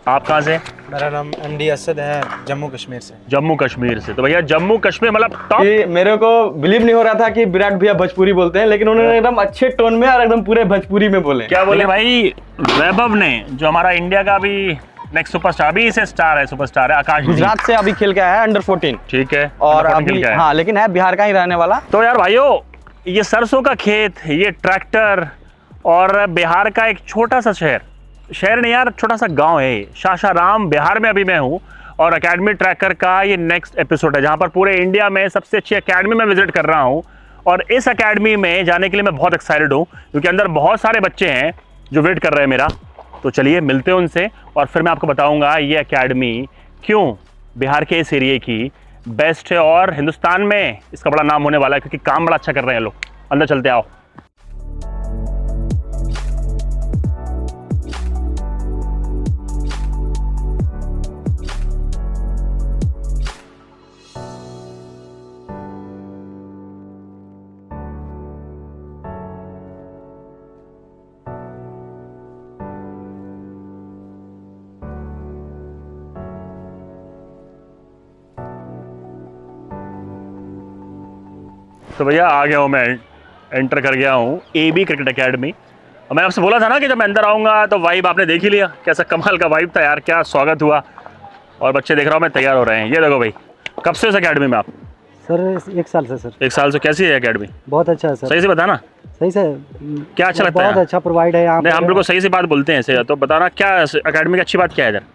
आप कहाँ से? मेरा नाम MD असद है, जम्मू कश्मीर से। जम्मू कश्मीर से। तो भैया जम्मू कश्मीर मतलब टॉप। मेरे को बिलीव नहीं हो रहा था कि विराट भैया भोजपुरी बोलते हैं, लेकिन उन्होंने एकदम अच्छे टोन में और एकदम पूरे भोजपुरी में बोले। क्या बोले भाई? वैभव ने, जो हमारा इंडिया का भी नेक्स्ट सुपरस्टार, अभी इसे स्टार है, सुपरस्टार है, आकाश गुजरात से अभी खेल के आया है अंडर-14। ठीक है, और अभी हाँ, लेकिन है बिहार का ही रहने वाला। तो यार भाइयों, ये सरसों का खेत, ये ट्रैक्टर और बिहार का एक छोटा सा शहर नहीं यार, छोटा सा गांव है सासाराम, बिहार में अभी मैं हूँ। और एकेडमी ट्रैकर का ये नेक्स्ट एपिसोड है, जहाँ पर पूरे इंडिया में सबसे अच्छी एकेडमी में विजिट कर रहा हूँ। और इस एकेडमी में जाने के लिए मैं बहुत एक्साइटेड हूँ, क्योंकि अंदर बहुत सारे बच्चे हैं जो वेट कर रहे हैं मेरा। तो चलिए मिलते हैं उनसे, और फिर मैं आपको बताऊँगा ये एकेडमी क्यों बिहार के इस एरिए की बेस्ट है और हिंदुस्तान में इसका बड़ा नाम होने वाला है, क्योंकि काम बड़ा अच्छा कर रहे हैं लोग। अंदर चलते आओ। तो भैया आ गया हूँ मैं, एंटर कर गया हूँ AB क्रिकेट एकेडमी। और मैं आपसे बोला था ना कि जब मैं अंदर आऊँगा तो वाइब आपने देख ही लिया, कैसा कमाल का वाइब था यार, क्या स्वागत हुआ। और बच्चे देख रहा हूँ मैं तैयार हो रहे हैं। ये देखो भाई, कब से इस एकेडमी में आप? सर 1 साल से सर। 1 साल से। कैसी है एकेडमी? बहुत अच्छा है सर। सही से बताना। सही से क्या अच्छा लगता है? बहुत अच्छा प्रोवाइड है यहाँ नहीं, पर। हम लोग को सही से बात बोलते हैं ऐसे, तो बताना क्या एकेडमी की अच्छी बात क्या है इधर?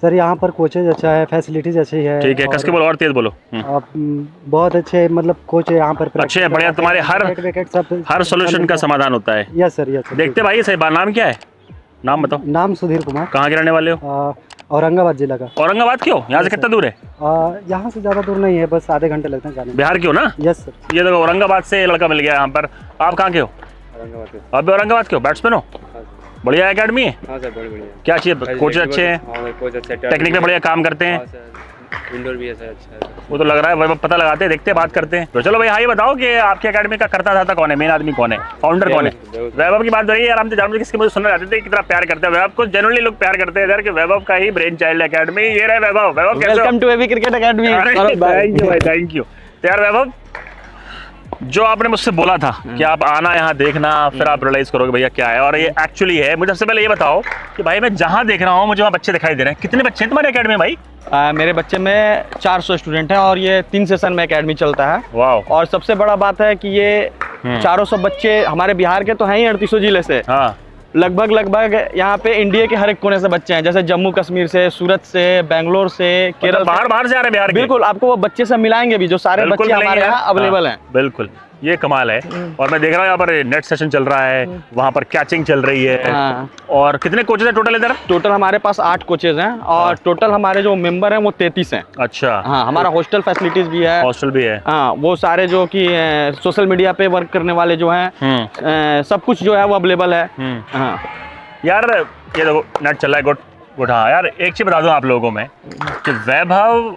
सर यहाँ पर कोचेज अच्छा है, फैसिलिटीज अच्छी है। ठीक है, कस के बोलो और तेज बोलो। आप बहुत अच्छे मतलब कोच है यहाँ पर। अच्छे हैं, बढ़िया। तुम्हारे हर सोल्यूशन का समाधान होता है। Yes sir, yes. देखते भाई, सही बात। नाम क्या है? नाम बताओ। नाम सुधीर कुमार। कहाँ के रहने वाले हो? औरंगाबाद जिला का। औरंगाबाद क्यों? यहाँ से कितना दूर है? यहाँ से ज़्यादा दूर नहीं है, बस आधे घंटे लगते हैं जाने में। बिहार के हो ना? Yes sir. ये देखो, औरंगाबाद से लड़का मिल गया यहाँ पर। आप कहाँ के हो? आप भी औरंगाबाद के हो? बैट्समैन हो? बढ़िया एकेडमी है। हाँ सर, बड़ी बढ़िया। क्या चाहिए? कोच अच्छे हैं, कोच अच्छे, टेक्निक में बढ़िया काम करते हैं। इंडोर भी है सर, अच्छा है। वो तो लग रहा है, वह पता लगाते हैं, देखते हैं, बात करते हैं। तो चलो भाई, हाँ ये बताओ कि आपकी एकेडमी का करता था कौन है, मेन आदमी कौन है, फाउंडर कौन है? वैभव की बात हो रही है यार। हम तो जानते किसके मुझे सुनना चाहते थे, कितना प्यार करते हैं वैभव को। जनरली लोग प्यार करते हैं इधर कि वैभव का ही ब्रेन चाइल्ड एकेडमी। ये रहे वैभव। वैभव कैसे हो? Welcome to AB cricket academy. Thank you भाई, थैंक यू। तो यार वैभव, जो आपने मुझसे बोला था कि आप आना यहाँ देखना, फिर आप रियलाइज करोगे भैया क्या है, और ये एक्चुअली है। मुझे सबसे पहले ये बताओ कि भाई मैं जहाँ देख रहा हूँ मुझे वहाँ बच्चे दिखाई दे रहे हैं। कितने बच्चे हैं तुम्हारे एकेडमी में भाई? मेरे बच्चे में 400 स्टूडेंट हैं और ये 3 सेशन में एकेडमी चलता है। वाह। और सबसे बड़ा बात है कि ये 400 बच्चे हमारे बिहार के तो हैं ही 38 जिले से। हाँ। लगभग यहाँ पे इंडिया के हर एक कोने से बच्चे हैं, जैसे जम्मू कश्मीर से, सूरत से, बेंगलोर से, केरल, बाहर से आ रहे हैं बिहार के। बिल्कुल, आपको वो बच्चे से मिलाएंगे भी, जो सारे बच्चे हमारे यहाँ अवेलेबल हैं। बिल्कुल, ये कमाल है। और मैं देख रहा हूँ यहाँ पर नेट सेशन चल रहा है, वहाँ पर कैचिंग चल रही है। और कितने कोचेज हैं टोटल इधर? टोटल हमारे पास 8 कोचेज हैं, और टोटल हमारे जो मेंबर हैं वो 33 हैं। अच्छा। हाँ, हमारा हॉस्टल फैसिलिटीज भी है। हॉस्टल भी है। हाँ, वो सारे जो कि सोशल मीडिया पे वर्क करने वाले जो हैं, सब कुछ जो है वो अवेलेबल है। हाँ यार, ये देखो नेट चल रहा है। गुड। हाँ यार, एक चीज़ बता दूँ आप लोगों में कि वैभव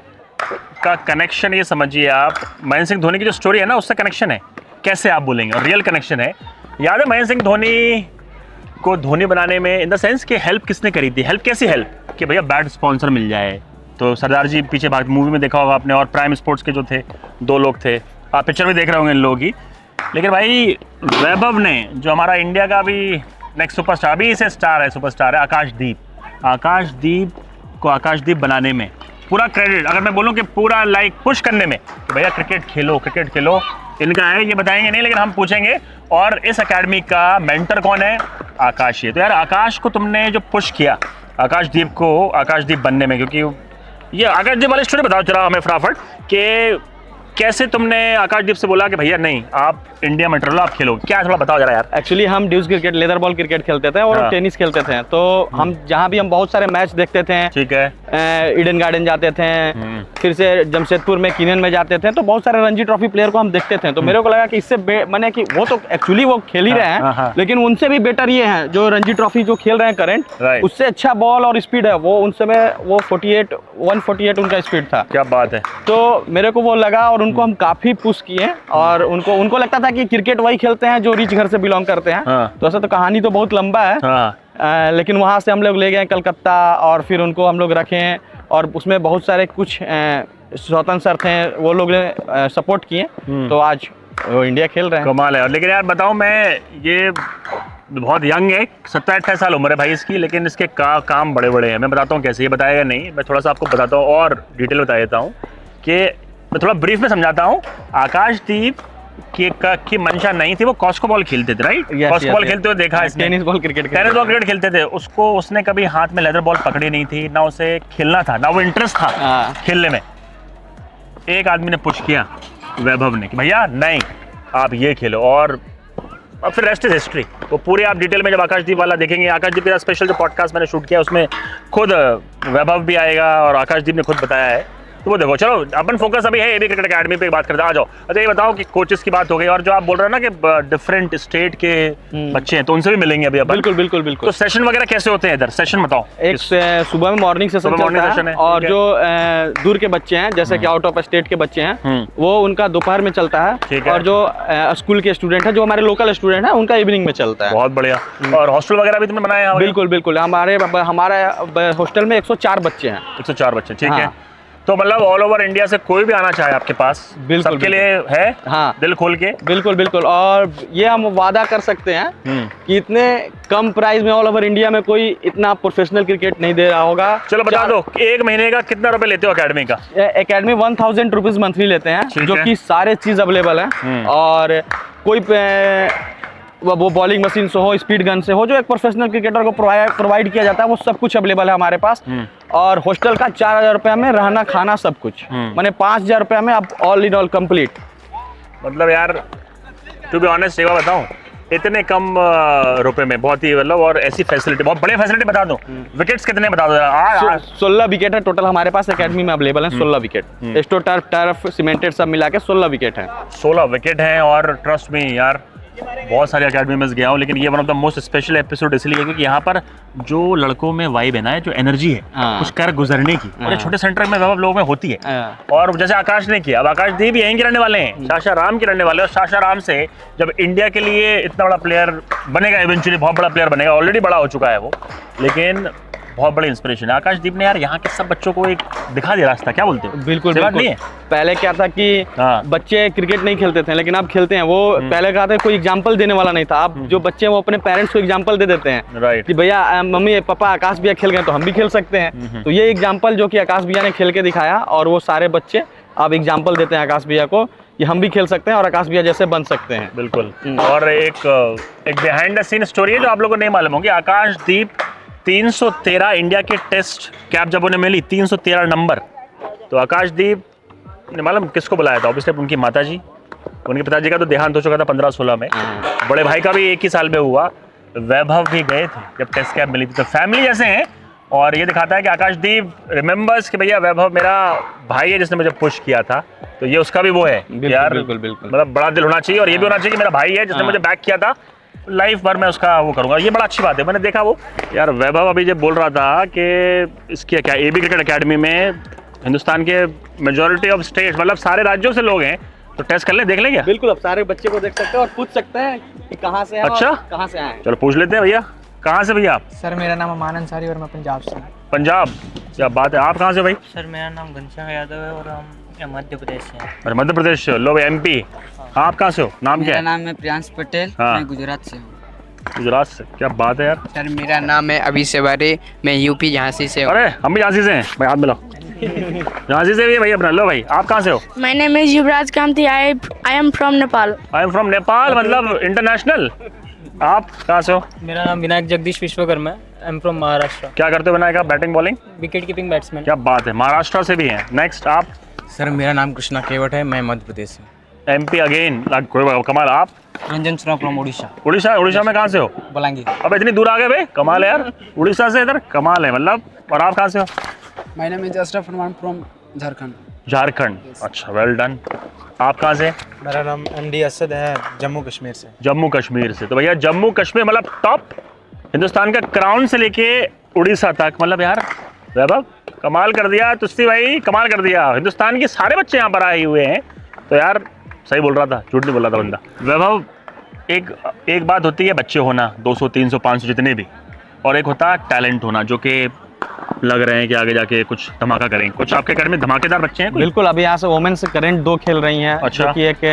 का कनेक्शन, ये समझिए आप, महेंद्र सिंह धोनी की जो स्टोरी है ना, उससे कनेक्शन है। कैसे आप बोलेंगे? और रियल कनेक्शन है। याद है महेंद्र सिंह धोनी को धोनी बनाने में, इन द सेंस कि हेल्प किसने करी थी? हेल्प कैसी हेल्प? कि भैया बैट स्पॉन्सर मिल जाए। तो सरदार जी पीछे भाग मूवी में देखा होगा आपने, और प्राइम स्पोर्ट्स के जो थे 2 लोग थे, आप पिक्चर में देख रहे होंगे इन लोगों की। लेकिन भाई वैभव ने, जो हमारा इंडिया का भी नेक्स्ट सुपरस्टार, अभी इसे स्टार है, सुपरस्टार है, आकाशदीप को आकाशदीप बनाने में पूरा क्रेडिट, अगर मैं बोलूं कि पूरा लाइक पुश करने में, तो भैया क्रिकेट खेलो इनका है। ये बताएंगे नहीं, लेकिन हम पूछेंगे। और इस एकेडमी का मेंटर कौन है? आकाश। ये तो यार, आकाश को तुमने जो पुश किया, आकाशदीप बनने में, क्योंकि ये आकाशदीप वाली स्टोरी बताओ जरा हमें फटाफट, कि कैसे तुमने आकाशदीप से बोला कि भैया नहीं, आप इंडिया में ट्रेवल, आप खेलो, क्या थोड़ा बताओ जरा यार। एक्चुअली हम deuce cricket, leather ball cricket खेलते थे और टेनिस खेलते थे। तो हम जहाँ भी हम बहुत सारे मैच देखते थे। ठीक है। ईडन गार्डन जाते थे, फिर से जमशेदपुर में किनन में जाते थे, तो बहुत सारे रणजी ट्रॉफी प्लेयर को हम देखते थे। तो मेरे को लगा कि इससे मैंने कि वो तो एक्चुअली वो खेल ही रहे हैं, लेकिन उनसे भी बेटर ये है जो रणजी ट्रॉफी जो खेल रहे हैं करंट, उससे अच्छा बॉल और स्पीड है। वो उन समय वो 148 उनका स्पीड था। क्या बात है। तो मेरे को वो लगा, और उनको हम काफी पुश किए, और उनको लगता था कि क्रिकेट वही खेलते हैं जो रिच घर से बिलोंग करते हैं। तो ऐसा तो कहानी तो बहुत लंबा है। लेकिन वहाँ से हम लोग ले गए कलकत्ता और फिर उनको हम लोग रखे और उसमें बहुत सारे कुछ स्वतंत्र सर थे, वो लोग ने सपोर्ट किए, तो आज वो इंडिया खेल रहे हैं। कमाल है। लेकिन यार बताओ, मैं ये बहुत यंग है, 27-28 साल उम्र है भाई इसकी, लेकिन इसके काम बड़े बड़े हैं। मैं बताता हूँ कैसे, ये बताएगा नहीं, मैं थोड़ा सा आपको बताता हूँ और डिटेल बता देता हूँ कि मैं थोड़ा ब्रीफ में समझाता हूँ। आकाशदीप की मंशा नहीं थी, वो कॉस्को बॉल खेलते थे, राइट? कॉस्को बॉल खेलते हुए देखा इसने, टेनिस बॉल क्रिकेट खेलते थे। उसको उसने कभी हाथ में लेदर बॉल पकड़ी नहीं थी, ना उसे खेलना था, ना वो इंटरेस्ट था खेलने में। एक आदमी ने पुश किया, वैभव ने, कि भैया नहीं आप ये खेलो, और फिर रेस्ट इज हिस्ट्री। वो पूरे आप डिटेल में जब आकाशदीप वाला देखेंगे, आकाशदीप का स्पेशल जो पॉडकास्ट मैंने शूट किया उसमें खुद वैभव भी आएगा और आकाशदीप ने खुद बताया है, तो वो देखो। चलो अपन फोकस अभी है एबी क्रिकेट अकेडमी पे बात करते हैं, आ जाओ। अच्छा ये बताओ कि कोचेस की बात हो गई, और जो आप बोल रहे हो ना कि डिफरेंट स्टेट के बच्चे हैं, तो उनसे भी मिलेंगे अभी अपन। बिल्कुल बिल्कुल बिल्कुल। तो सेशन वगैरह कैसे होते हैं इधर? सेशन बताओ। एक सुबह में मॉर्निंग सेशन चलता है, और जो दूर के बच्चे हैं, जैसे कि आउट ऑफ स्टेट के बच्चे हैं, वो उनका दोपहर में चलता है, और जो स्कूल के स्टूडेंट है, जो हमारे लोकल स्टूडेंट है, उनका इवनिंग में चलता है। बहुत बढ़िया। और हॉस्टल वगैरह भी तुमने बनाया है? बिल्कुल बिल्कुल। हमारे हॉस्टल में 104 बच्चे हैं। 104 बच्चे, ठीक है। तो मतलब ऑल ओवर इंडिया से कोई भी आना चाहे आपके पास, बिल्कुल सबके लिए है, हाँ, दिल खोल के। बिल्कुल बिल्कुल। और ये हम वादा कर सकते हैं कि इतने कम प्राइस में ऑल ओवर इंडिया में कोई इतना प्रोफेशनल क्रिकेट नहीं दे रहा होगा। चलो बता दो, एक महीने का कितना रुपए लेते हो अकेडमी का? एकेडमी 1000 रुपीज मंथली लेते हैं, जो कि सारे चीज अवेलेबल है, और कोई वो बॉलिंग मशीन से हो, स्पीड गन से हो, जो एक प्रोफेशनल क्रिकेटर को प्रोवाइड किया जाता है, वो सब कुछ अवेलेबल है हमारे पास। और हॉस्टल का 4000 रुपये में रहना खाना सब कुछ, माने 5000 रुपये में अब ऑल इन ऑल कंप्लीट। मतलब यार टू बी ऑनेस्ट एक बात बताऊं, इतने कम रुपए में बहुत ही मतलब, और ऐसी फैसिलिटी, बहुत बड़ी फैसिलिटी बता दूं। विकेट्स कितने बता दो? 16 विकेट है टोटल हमारे पास एकेडमी में अवेलेबल है। 16 विकेट, एस्टो टर्फ सीमेंटेड सब मिला के 16 विकेट है। 16 विकेट हैं, और ट्रस्ट मी यार बहुत सारी अकेडमी में गया हूँ, लेकिन ये one of the most special episode इसलिए क्योंकि यहाँ पर जो लड़कों में वाइब है ना, जो एनर्जी है कुछ कर गुजरने की, और छोटे सेंटर में लोगों में होती है। और जैसे आकाश ने किया, अब आकाशदीप यहीं के रहने वाले हैं, सासाराम के रहने वाले हैं, और सासाराम से जब इंडिया के लिए इतना बड़ा प्लेयर बनेगा, इवेंचुअली बहुत बड़ा प्लेयर बनेगा, ऑलरेडी बड़ा हो चुका है वो, लेकिन बहुत बड़ी इंस्पिरेशन है। आकाशदीप ने यार यहाँ के सब बच्चों को एक दिखा दिया रास्ता, क्या बोलते हो? बिल्कुल बिल्कुल। नहीं है पहले क्या था कि बच्चे क्रिकेट नहीं खेलते थे, लेकिन अब खेलते हैं। वो पहले कहा था कोई एग्जांपल देने वाला नहीं था। अब जो बच्चे हैं वो अपने पेरेंट्स को एग्जांपल दे देते हैं, राइट, कि भैया मम्मी पापा आकाश भैया खेल गए तो हम भी खेल सकते हैं। तो ये एग्जाम्पल जो कि आकाश भैया ने खेल के दिखाया, और वो सारे बच्चे अब एग्जाम्पल देते हैं आकाश भैया को कि हम भी खेल सकते हैं और आकाश भैया जैसे बन सकते हैं। बिल्कुल। और एक बिहाइंड द सीन स्टोरी है जो आप लोगों को नहीं मालूम होगी। आकाशदीप 313 इंडिया के टेस्ट कैप जब उन्हें मिली, 313 नंबर, तो आकाशदीप ने मालूम किसको बुलाया था? ऑब्वियसली उनकी माताजी, उनके पिताजी का तो देहांत हो चुका था 15-16 में, बड़े भाई का भी एक ही साल में हुआ, वैभव भी गए थे जब टेस्ट कैप मिली थी। तो फैमिली जैसे हैं, और ये दिखाता है कि आकाशदीप रिमेंबर्स कि भैया वैभव मेरा भाई है जिसने मुझे पुश किया था, तो ये उसका भी वो है यार, बिल्कुल मतलब बड़ा दिल होना चाहिए, और ये भी होना चाहिए कि मेरा भाई है जिसने मुझे बैक किया था, लाइफ भर मैं उसका वो करूंगा। ये बड़ा अच्छी बात है। मैंने देखा वो यार वैभव अभी जब बोल रहा था कि इसकी क्या एबी क्रिकेट अकेडमी में हिंदुस्तान के मेजॉरिटी ऑफ स्टेट्स, मतलब सारे राज्यों से लोग हैं, तो टेस्ट कर ले, देख लेंगे। बिल्कुल, अब सारे बच्चे को देख सकते हैं और पूछ सकते हैं कि कहाँ से हैं। अच्छा, कहाँ से आए? चलो पूछ लेते हैं। भैया कहाँ से भैया आप? सर मेरा नाम अमान अंसारी और मैं पंजाब से हूँ। पंजाब, क्या बात है। आप कहाँ से भाई? सर मेरा नाम घनश्याम यादव है और हम मध्य प्रदेश से हैं। अरे मध्य प्रदेश से, लो MP। आप कहाँ से हो? नाम क्या है? मेरा नाम है प्रियांश पटेल, मैं गुजरात से हूँ। गुजरात से, क्या बात है यार। सर मेरा नाम है अभी सेवारी, मैं यूपी झांसी से हूँ। अरे हम भी झांसी से हैं भाई, हाथ मिलाओ। झांसी से भी है भाई अपना। लो भाई आप कहाँ से हो? My name is Yuvraj Kanti, I am from Nepal. I am from Nepal, मतलब इंटरनेशनल। आप कहाँ से हो? मेरा नाम विनायक जगदीश विश्वकर्मा है, आई एम फ्रॉम महाराष्ट्र। क्या करते हो विनायक आप? Batting bowling? Wicket keeping batsman. क्या बात है, महाराष्ट्र से भी हैं। नेक्स्ट आप? सर मेरा नाम कृष्णा केवट है, मैं मध्य प्रदेश से। MP अगेन, कमाल। आप? रंजन सुरा फ्रॉम उड़ीसा। उड़ीसा में कहाँ से हो? बलांगीर। अब इतनी दूर आ गए भाई, कमाल है यार, उड़ीसा से इधर, कमाल है मतलब। और आप कहाँ से हो? My name is Ashraf Rahman from Jharkhand. Jharkhand, अच्छा, वेल डन। आप कहाँ से? मेरा नाम MD असद है, जम्मू कश्मीर से। जम्मू कश्मीर से। तो भैया जम्मू कश्मीर मतलब टॉप हिंदुस्तान का क्राउन से लेके उड़ीसा तक, मतलब यार वैभव कमाल कर दिया। तुस्ती भाई कमाल कर दिया। हिंदुस्तान के सारे बच्चे यहाँ पर आए हुए हैं, तो यार सही बोल रहा था, झूठ नहीं बोल रहा था बंदा। वैभव एक बात होती है बच्चे होना, 200 300 500 जितने भी, और एक होता है टैलेंट होना, जो कि लग रहे हैं कि आगे जाके कुछ धमाका करेंगे। कुछ आपके अकेडमी में धमाकेदार बच्चे हैं कोई? बिल्कुल, अभी यहाँ से वोमेन्स करंट 2 खेल रही हैं। अच्छा। जो कि एक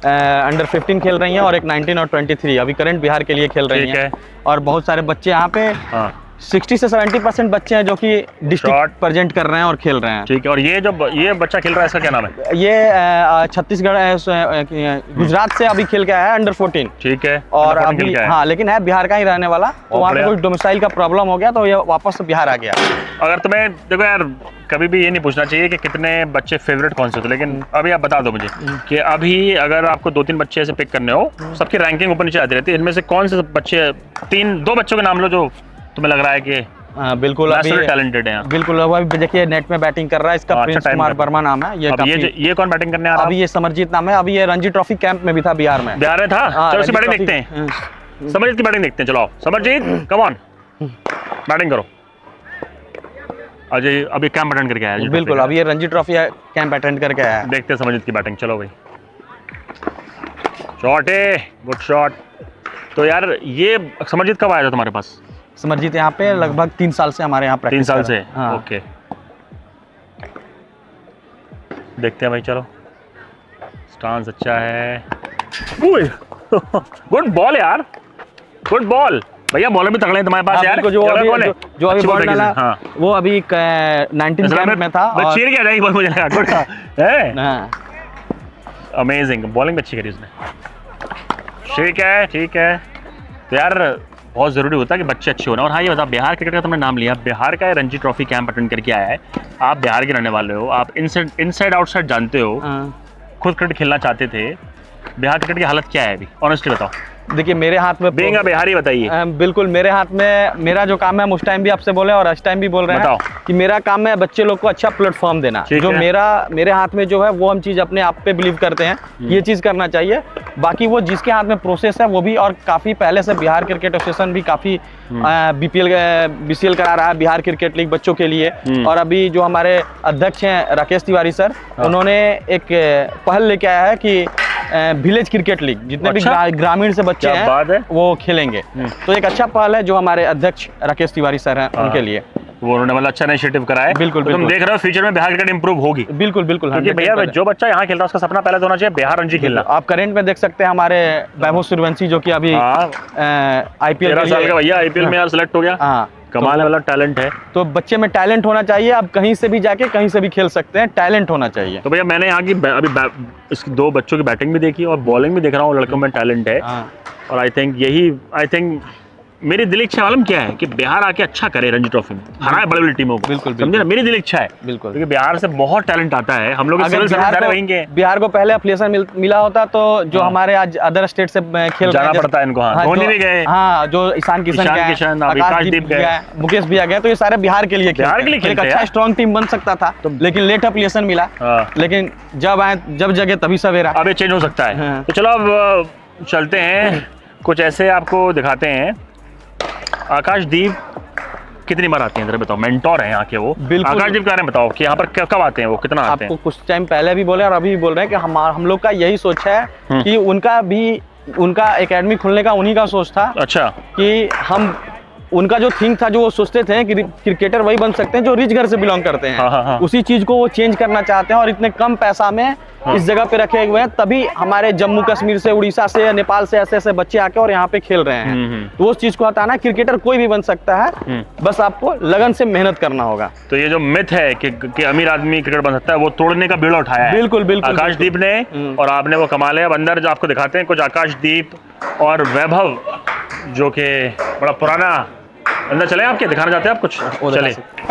अंडर 15 खेल रही हैं और एक 19 और 23 अभी करंट बिहार के लिए खेल रही ठीक हैं। है। और बहुत सारे बच्चे यहाँ पे हाँ 60 से 70% बच्चे हैं जो कि डिस्ट्रिक्ट प्रेजेंट कर रहे हैं और खेल रहे हैं। ठीक है। और ये बच्चा खेल रहा है, इसका क्या नाम है? ये छत्तीसगढ़ गुजरात से अभी खेल के आया है अंडर 14। ठीक है। और अंडर 14 अभी खेल के आया है। हाँ, लेकिन है बिहार का ही रहने वाला, तो वहाँ पे बढ़िया। कोई डोमिसाइल का प्रॉब्लम हो गया तो ये वापस बिहार आ गया। अगर तुम्हें देखो यार, कभी भी ये नहीं पूछना चाहिए कि कितने बच्चे फेवरेट कौन से होते, लेकिन अभी आप बता दो मुझे कि अभी अगर आपको 2-3 बच्चे ऐसे पिक करने हो, सबकी रैंकिंग ऊपर नीचे आती रहती है, इनमें से कौन से बच्चे 2 बच्चों के नाम लो जो तुम्हें लग रहा है कि बिल्कुल अभी टैलेंटेड है? बिल्कुल, अभी देखिए नेट में बैटिंग कर रहा है, इसका अच्छा, प्रिंस टाइम कुमार कर रहा है। वर्मा नाम है। ये कौन बैटिंग करने आ रहा है? अभी ये समरजीत नाम है, अभी ये रणजी ट्रॉफी कैंप में भी था बिहार में। बिहार में था? हाँ, चलो उसकी रणजी बैटिंग ट्रॉफी। देखते हैं, समरजीत की बैटिंग देखते हैं। चलो आओ समरजीत, कम ऑन बैटिंग करो। अजय अभी कैंप अटेंड करके आया है। बिल्कुल, अभी ये रणजी ट्रॉफी कैंप अटेंड करके आया है। देखते हैं समरजीत की बैटिंग। चलो भाई, शॉट है, गुड शॉट। तो यार ये समरजीत कब आया था तुम्हारे पास? समरजीत यहाँ पे लगभग 3 साल से हमारे यहाँ 3 प्रैक्टिस साल कर से? रहा है। हाँ। ओके, देखते हैं भाई। चलो, स्टांस अच्छा है। गुड बॉल यार, गुड बॉल। भैया बॉलर भी तगड़े हैं तुम्हारे पास यार। जो अभी कौन है? जो अभी अच्छी बॉल बॉल डाला, हाँ। वो अभी 19 कैंप में था। मैं चीर गया था, बॉल मुझे लगा गुड है। हाँ। अमेजिंग, बॉलिंग भी अच्छी करी उसने। ठीक है, ठीक है। तो यार बहुत ज़रूरी होता है कि बच्चे अच्छे होना। और हाँ, ये बता, बिहार क्रिकेट का तुमने नाम लिया, बिहार का रणजी ट्रॉफी कैंप अटेंड करके आया है। आप बिहार के रहने वाले हो, आप इनसाइड आउटसाइड जानते हो, खुद क्रिकेट खेलना चाहते थे। बिहार क्रिकेट की हालत क्या है अभी, ऑनेस्टली बताओ। देखिए मेरे हाथ में बेंगा बिहारी बताइए। बिल्कुल, मेरे हाथ में मेरा जो काम है, हम उस टाइम भी आपसे बोले और इस टाइम भी बोल रहे हैं कि मेरा काम है बच्चे लोग को अच्छा प्लेटफॉर्म देना। जो मेरे हाथ में जो है वो हम चीज़ अपने आप पे बिलीव करते हैं, ये चीज़ करना चाहिए। बाकी वो जिसके हाथ में प्रोसेस है वो भी, और काफ़ी पहले से बिहार क्रिकेट एसोसिएशन भी काफ़ी BCL करा रहा है बिहार क्रिकेट लीग बच्चों के लिए। और अभी जो हमारे अध्यक्ष हैं राकेश तिवारी सर, उन्होंने एक पहल लेके आया है कि विलेज क्रिकेट लीग, जितने भी ग्रामीण से बच्चे हैं वो खेलेंगे। तो एक अच्छा पहल है जो हमारे अध्यक्ष राकेश तिवारी सर हैं उनके लिए। वो उन्होंने मतलब अच्छा इनिशिएटिव करा है। बिल्कुल, तो तुम देख रहे हो फ्यूचर में बिहार क्रिकेट इंप्रूव होगी। बिल्कुल बिल्कुल, क्योंकि भैया जो बच्चा यहाँ खेलता है उसका सपना पहले तो होना चाहिए बिहार रणजी खेलना। आप करंट में देख सकते हैं हमारे वैभव सूर्यवंशी जो कि अभी IPL 13 साल का भैया IPL में यार सिलेक्ट हो गया। हाँ, कमाल वाला टैलेंट है। तो बच्चे में टैलेंट होना चाहिए। आप कहीं से भी जाके कहीं से भी खेल सकते हैं, टैलेंट होना चाहिए। तो भैया मैंने यहाँ की अभी इसकी 2 बच्चों की बैटिंग भी देखी और बॉलिंग भी देख रहा हूँ, लड़कों में टैलेंट है। और आई थिंक मेरी दिल इच्छा मालूम क्या है कि बिहार आके अच्छा करे रणजी ट्रॉफी में, हराए बड़ी बड़ी टीमों को। बिल्कुल, समझे ना, मेरी दिल इच्छा है। बिल्कुल, क्योंकि बिहार से बहुत टैलेंट आता है। हम लोग बिहार को पहले एफिलिएशन मिला होता तो जो हमारे आज अदर स्टेट से खेल जाना पड़ता है इनको। धोनी भी गए, हाँ, जो ईशान किशन आकाशदीप गए, मुकेश भी आ गए, तो ये सारे बिहार के लिए एक अच्छा स्ट्रॉन्ग टीम बन सकता था, लेकिन लेट एफिलिएशन मिला। लेकिन जब जगह तभी सवेरा। अब ये चेंज हो सकता है। तो चलो अब चलते हैं, कुछ ऐसे आपको दिखाते हैं। आकाशदीप कितनी बार आते हैं इधर बताओ, मेंटोर हैं यहाँ के वो। आकाशदीप के बारे में बताओ कि यहाँ पर कब आते हैं वो, कितना आते हैं? आपको कुछ टाइम पहले भी बोले और अभी भी बोल रहे हैं कि हम लोग का यही सोच है कि उनका एकेडमी खुलने का उन्हीं का सोच था। अच्छा। कि हम उनका जो थिंक था, जो वो सोचते थे कि क्रिकेटर वही बन सकते हैं जो रिच घर से बिलोंग करते हैं। हाँ। उसी चीज को वो चेंज करना चाहते हैं और इतने कम पैसा में इस जगह पे रखे हुए हैं। तभी हमारे जम्मू कश्मीर से, उड़ीसा से, नेपाल से ऐसे बच्चे आके और यहाँ पे खेल रहे हैं। तो उस चीज को हटाना, क्रिकेटर कोई भी बन सकता है, बस आपको लगन से मेहनत करना होगा। तो ये जो मिथ है कि अमीर आदमी क्रिकेट बन सकता है, वो तोड़ने का बीड़ा उठाया है। बिल्कुल बिल्कुल आकाशदीप ने, और आपने वो कमाल है। अब अंदर जो आपको दिखाते हैं कुछ आकाशदीप और वैभव, जो कि बड़ा पुराना। अंदर चले आपके दिखाना चाहते हैं आप कुछ? चले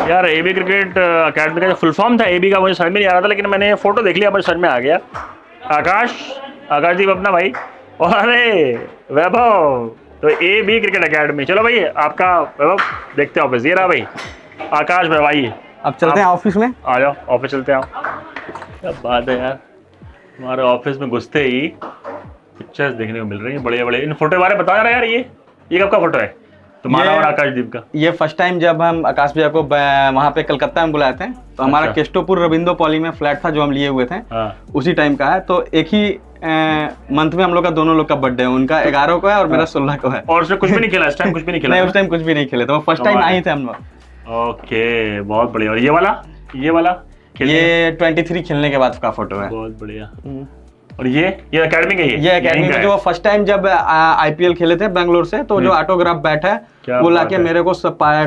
यार। AB क्रिकेट अकेडमी का जो फुल फॉर्म था AB का, मुझे समझ में नहीं आ रहा था, लेकिन मैंने फोटो देख लिया, मुझे समझ में आ गया। आकाशदीप अपना भाई, और अरे वैभव, तो AB क्रिकेट अकेडमी। चलो भाई, आपका वैभव देखते हैं ऑफिस। ये रहा भाई आकाश भाई। अब चलते हैं ऑफिस में। आ जाओ ऑफिस चलते हैं। क्या बात है यार, हमारे ऑफिस में घुसते ही पिक्चर्स देखने को मिल रही हैं बड़े बड़े। इन फोटो के बारे में बता रहा है यार। ये कब का फोटो है? तुम्हारा और आकाशदीप का? ये फर्स्ट टाइम जब हम आकाश भैया को वहाँ पे कलकत्ता में बुलाए थे, तो हमारा अच्छा। केस्टोपुर रविंदो पॉली में फ्लैट था जो हम लिए हुए थे, हाँ। उसी टाइम का है। तो एक ही मंथ में हम लोग का दोनों लोग का बर्थडे है, उनका 11 को है और मेरा 16 को है। और उसने कुछ भी नहीं खेला इस टाइम? कुछ भी नहीं खेला? नहीं, उस टाइम कुछ भी नहीं खेले थे, वो फर्स्ट टाइम आए थे हम लोग। ओके, बहुत बढ़िया। और ये वाला ये 23 खेलने के बाद का फोटो है। बहुत बढ़िया। और ये एकेडमी का ही है? ये एकेडमी में जो फर्स्ट टाइम जब आईपीएल खेले थे बैंगलोर से, तो जो ऑटोग्राफ बैट है क्या वो बात लाके है। मेरे को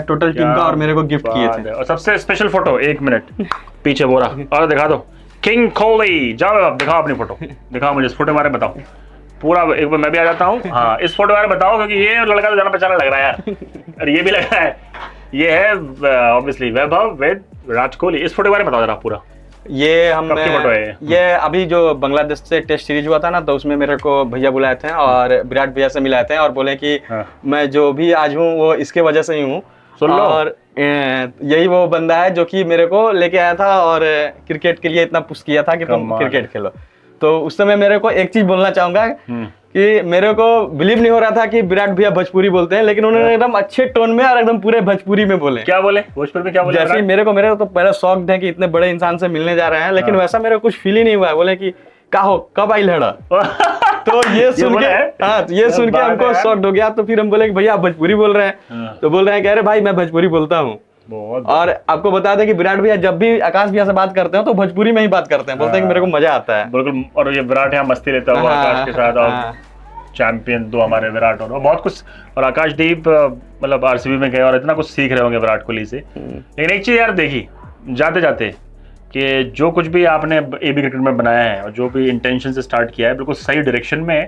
टोटल टीम का और मेरे को गिफ्ट किए थे। और सबसे स्पेशल फोटो, 1 मिनट पीछे बोरा और दिखा दो, किंग कोहली। जाओ आप दिखाओ अपनी फोटो, दिखाओ मुझे इस फोटो के बारे में बताओ पूरा। एक बार मैं भी आ जाता हूँ। हाँ, इस फोटो के बारे में बताओ, क्योंकि ये लड़का तो जाना पहचाना लग रहा है यार। और ये भी लग रहा है, ये है obviously Vaibhav with Virat Kohli. इस फोटो के बारे में बताओ जरा पूरा। ये हम कब की फोटो है ये अभी जो बांग्लादेश से टेस्ट सीरीज हुआ था ना, तो उसमें मेरे को भैया बुलाए थे और विराट भैया से मिलाए थे और बोले कि मैं जो भी आज हूँ वो इसके वजह से ही हूँ। सुन लो। और यही वो बंदा है जो कि मेरे को लेके आया था और क्रिकेट के लिए इतना पुश किया था कि तुम क्रिकेट खेलो। तो उस समय मेरे को एक चीज बोलना चाहूंगा कि मेरे को बिलीव नहीं हो रहा था कि विराट भैया भोजपुरी बोलते हैं, लेकिन उन्होंने एकदम अच्छे टोन में और एकदम पूरे भोजपुरी में बोले। क्या बोले भोजपुरी में? क्या बोले? जैसे मेरे को तो पहले शौक है कि इतने बड़े इंसान से मिलने जा रहे हैं, लेकिन वैसा मेरे को कुछ फील ही नहीं हुआ है। बोले कि का हो, कब आई लड़ा? तो ये सुन के ये सुन के हमको शॉक हो गया। तो फिर हम बोले कि भैया आप भोजपुरी बोल रहे हैं? तो बोल रहे हैं, कह रहे भाई मैं भोजपुरी बोलता हूँ। और आपको बता दें कि विराट भैया जब भी आकाश भैया से बात करते हैं तो भोजपुरी में ही बात करते हैं, बोलते हैं कि मेरे को मजा आता है। बिल्कुल। और ये विराट यहाँ मस्ती लेता हुआ आकाश के साथ, और चैंपियन तो हमारे विराट और बहुत कुछ। और आकाशदीप मतलब आरसीबी में गए और इतना कुछ सीख रहे होंगे विराट कोहली से। लेकिन एक चीज यार देखी जाते जाते कि जो कुछ भी आपने एबी क्रिकेट में बनाया है और जो भी इंटेंशन से स्टार्ट किया है, बिल्कुल सही डायरेक्शन में है।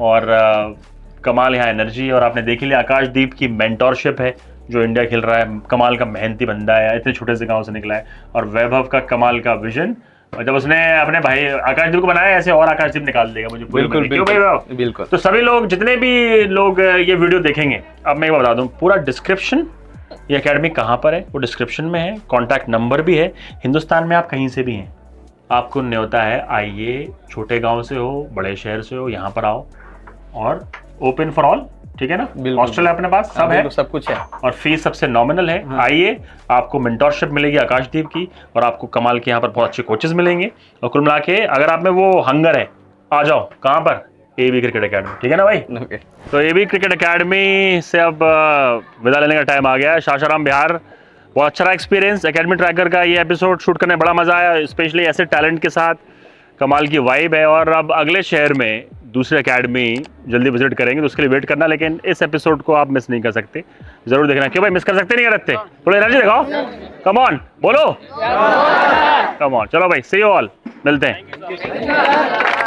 और कमाल यहाँ एनर्जी। और आपने देख लिया आकाशदीप की मेंटोरशिप है, जो इंडिया खेल रहा है, कमाल का मेहनती बंदा है, इतने छोटे से गांव से निकला है। और वैभव का कमाल का विजन, और जब उसने अपने भाई आकाशदीप को बनाया, ऐसे और आकाशदीप निकाल देगा मुझे। बिल्कुल। तो सभी लोग, जितने भी लोग ये वीडियो देखेंगे, अब मैं एक बार बता दूं, पूरा डिस्क्रिप्शन, ये एकेडमी कहाँ पर है वो डिस्क्रिप्शन में है, कॉन्टैक्ट नंबर भी है। हिंदुस्तान में आप कहीं से भी हैं, आपको न्योता है, आइए, छोटे गाँव से हो, बड़े शहर से हो, यहाँ पर आओ। और ओपन फॉर ऑल, ठीक है ना? हॉस्टल है अपने पास, सब है, सब कुछ है। और फीस सबसे नॉमिनल है। आइए, आपको मेंटोरशिप मिलेगी आकाशदीप की, और आपको कमाल के यहाँ पर बहुत अच्छे कोचेस मिलेंगे। और कुल मिला के अगर आप में वो हंगर है, आ जाओ। कहाँ पर? एबी क्रिकेट एकेडमी, ठीक है ना भाई? तो एबी क्रिकेट एकेडमी से अब विदा लेने का टाइम आ गया है। शाशाराम बिहार, बहुत अच्छा रहा एक्सपीरियंस। एकेडमी ट्रैकर का ये एपिसोड शूट करने बड़ा मजा आया, स्पेशली ऐसे टैलेंट के साथ। कमाल की वाइब है। और अब अगले शहर में दूसरी एकेडमी जल्दी विजिट करेंगे, तो उसके लिए वेट करना। लेकिन इस एपिसोड को आप मिस नहीं कर सकते, जरूर देखना। क्यों भाई, मिस कर सकते नहीं करते? थोड़ा एनर्जी दिखाओ, कम ऑन, बोलो कम ऑन। चलो भाई, सी यू ऑल, मिलते हैं।